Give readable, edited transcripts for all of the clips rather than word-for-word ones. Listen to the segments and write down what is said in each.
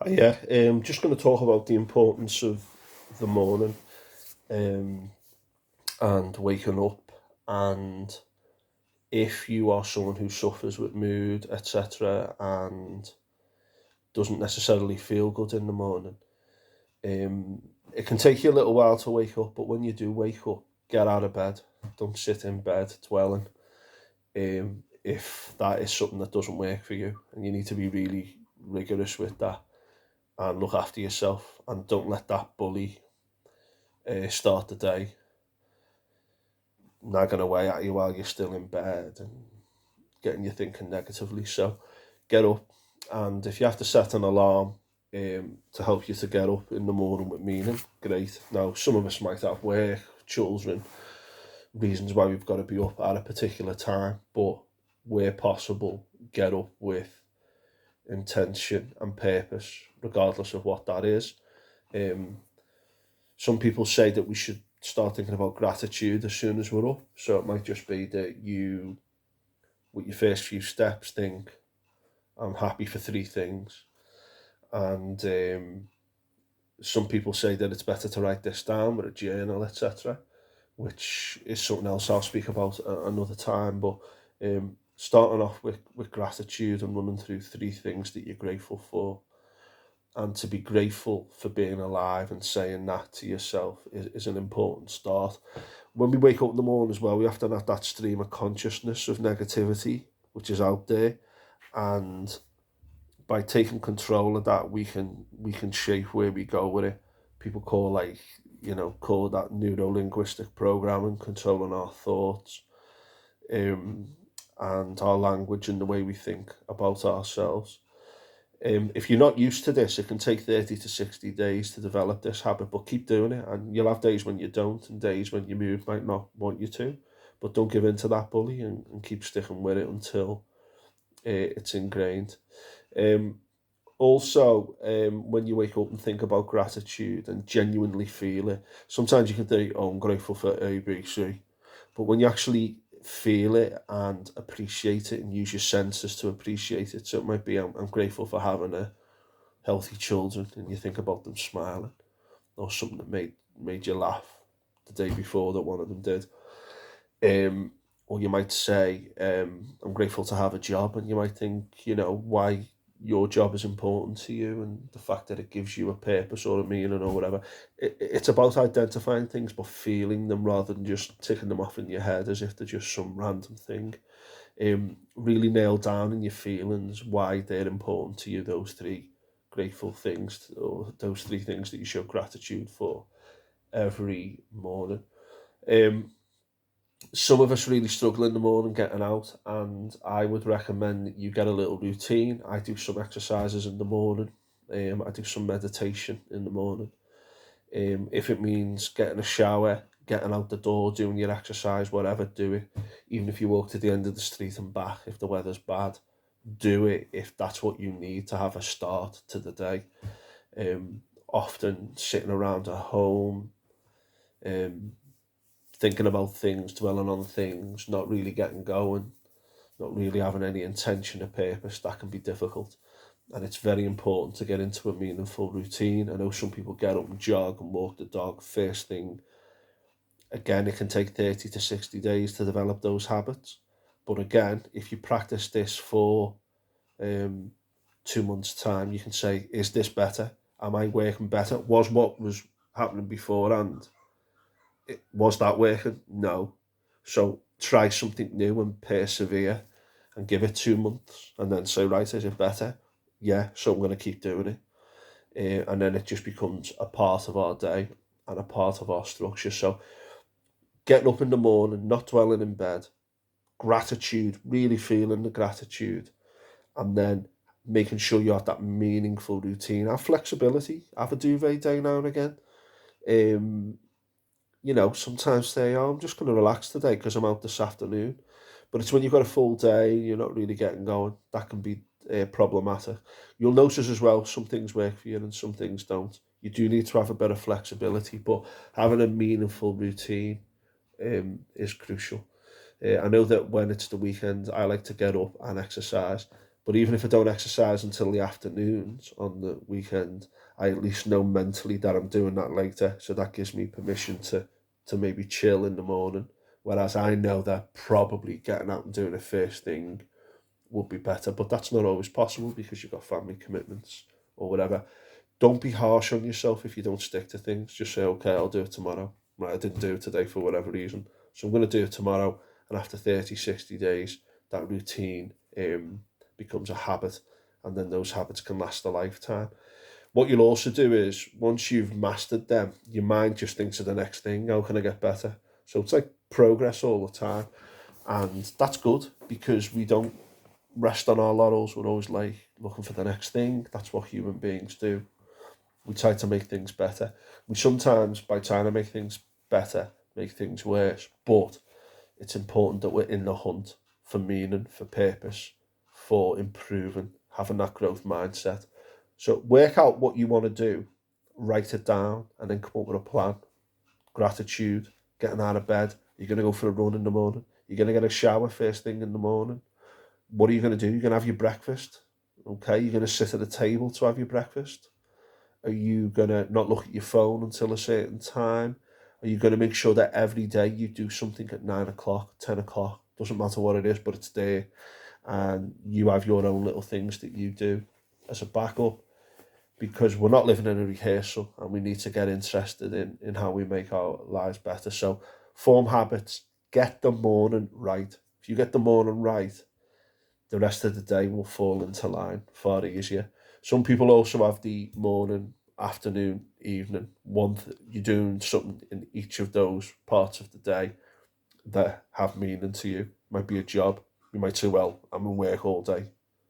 Yeah, just going to talk about the importance of the morning um, and waking up. And if you are someone who suffers with mood, etc., and doesn't necessarily feel good in the morning, um, it can take you a little while to wake up. But when you do wake up, get out of bed. Don't sit in bed dwelling. If that is something that doesn't work for you, and you need to be really rigorous with that and look after yourself, and don't let that bully start the day nagging away at you while you're still in bed and getting you thinking negatively. So get up, and if you have to set an alarm to help you to get up in the morning with meaning, great. Now, some of us might have work, children, reasons why we've got to be up at a particular time, but where possible, get up with intention and purpose, regardless of what that is. Um, some people say that we should start thinking about gratitude as soon as we're up. So it might just be that you, with your first few steps, think, I'm happy for three things. And some people say that it's better to write this down with a journal, etc., which is something else I'll speak about another time. But starting off with gratitude and running through three things that you're grateful for, and to be grateful for being alive and saying that to yourself is an important start. When we wake up in the morning as well, we have to have that stream of consciousness of negativity, which is out there. And by taking control of that, we can shape where we go with it. People call call that neuro linguistic programming, controlling our thoughts, um, and our language and the way we think about ourselves. If you're not used to this, it can take 30 to 60 days to develop this habit, but keep doing it. And you'll have days when you don't, and days when your mood might not want you to. But don't give in to that bully, and keep sticking with it until it's ingrained. Um, also, when you wake up and think about gratitude and genuinely feel it, sometimes you can think, oh, I'm grateful for A, B, C. But when you actually feel it and appreciate it and use your senses to appreciate it, so it might be, I'm grateful for having a healthy children, and you think about them smiling, or something that made you laugh the day before that one of them did. Or you might say, I'm grateful to have a job, and you might think, why your job is important to you, and the fact that it gives you a purpose or a meaning or whatever. It's about identifying things but feeling them rather than just ticking them off in your head as if they're just some random thing. Really nail down in your feelings why they're important to you, those three grateful things, or those three things that you show gratitude for every morning. Um, some of us really struggle in the morning getting out, and I would recommend that you get a little routine. I do some exercises in the morning. I do some meditation in the morning. If it means getting a shower, getting out the door, doing your exercise, whatever, do it. Even if you walk to the end of the street and back, if the weather's bad, do it if that's what you need to have a start to the day. Often sitting around at home, um, thinking about things, dwelling on things, not really getting going, not really having any intention or purpose, that can be difficult. And it's very important to get into a meaningful routine. I know some people get up and jog and walk the dog first thing. Again, it can take 30 to 60 days to develop those habits. But again, if you practice this for um, 2 months' time, you can say, is this better? Am I working better? Was what was happening beforehand, was that working? No. So try something new and persevere, and give it 2 months and then say, right, is it better? Yeah, so I'm going to keep doing it. And then it just becomes a part of our day and a part of our structure. So getting up in the morning, not dwelling in bed, gratitude, really feeling the gratitude, and then making sure you have that meaningful routine. Have flexibility, have a duvet day now and again. Um, sometimes say, oh, I'm just going to relax today because I'm out this afternoon. But it's when you've got a full day, you're not really getting going, that can be problematic. You'll notice as well, some things work for you and some things don't. You do need to have a bit of flexibility, but having a meaningful routine is crucial. I know that when it's the weekend, I like to get up and exercise. But even if I don't exercise until the afternoons on the weekend, I at least know mentally that I'm doing that later. So that gives me permission to maybe chill in the morning. Whereas I know that probably getting out and doing it first thing would be better. But that's not always possible because you've got family commitments or whatever. Don't be harsh on yourself if you don't stick to things. Just say, okay, I'll do it tomorrow. Right, I didn't do it today for whatever reason. So I'm going to do it tomorrow. And after 30, 60 days, that routine becomes a habit. And then those habits can last a lifetime. What you'll also do is, once you've mastered them, your mind just thinks of the next thing. How can I get better? So it's like progress all the time. And that's good because we don't rest on our laurels. We're always like looking for the next thing. That's what human beings do. We try to make things better. We sometimes, by trying to make things better, make things worse. But it's important that we're in the hunt for meaning, for purpose, for improving, having that growth mindset. So work out what you want to do, write it down, and then come up with a plan. Gratitude, getting out of bed. You're going to go for a run in the morning. You're going to get a shower first thing in the morning. What are you going to do? You're going to have your breakfast. Okay, you're going to sit at a table to have your breakfast. Are you going to not look at your phone until a certain time? Are you going to make sure that every day you do something at 9 o'clock, 10 o'clock? Doesn't matter what it is, but it's there. And you have your own little things that you do as a backup, because we're not living in a rehearsal and we need to get interested in how we make our lives better. So form habits, get the morning right. If you get the morning right, the rest of the day will fall into line far easier. Some people also have the morning, afternoon, evening. You're doing something in each of those parts of the day that have meaning to you. Might be a job. You might say, well, I'm in work all day.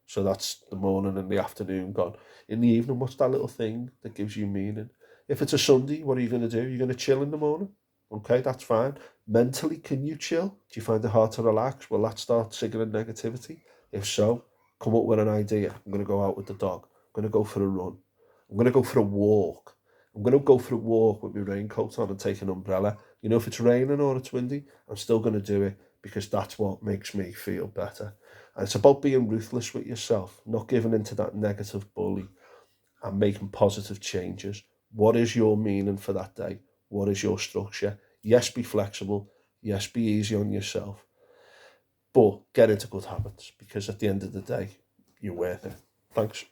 So that's the morning and the afternoon gone. In the evening, what's that little thing that gives you meaning? If it's a Sunday, what are you going to do? You're going to chill in the morning. Okay, that's fine. Mentally, can you chill? Do you find it hard to relax? Will that start triggering negativity? If so, come up with an idea. I'm going to go out with the dog. I'm going to go for a run. I'm going to go for a walk. I'm going to go for a walk with my raincoat on and take an umbrella. You know, if it's raining or it's windy, I'm still going to do it because that's what makes me feel better. And it's about being ruthless with yourself, not giving into that negative bully and making positive changes. What is your meaning for that day? What is your structure? Yes, be flexible. Yes, be easy on yourself. But get into good habits because at the end of the day, you're worth it. Thanks.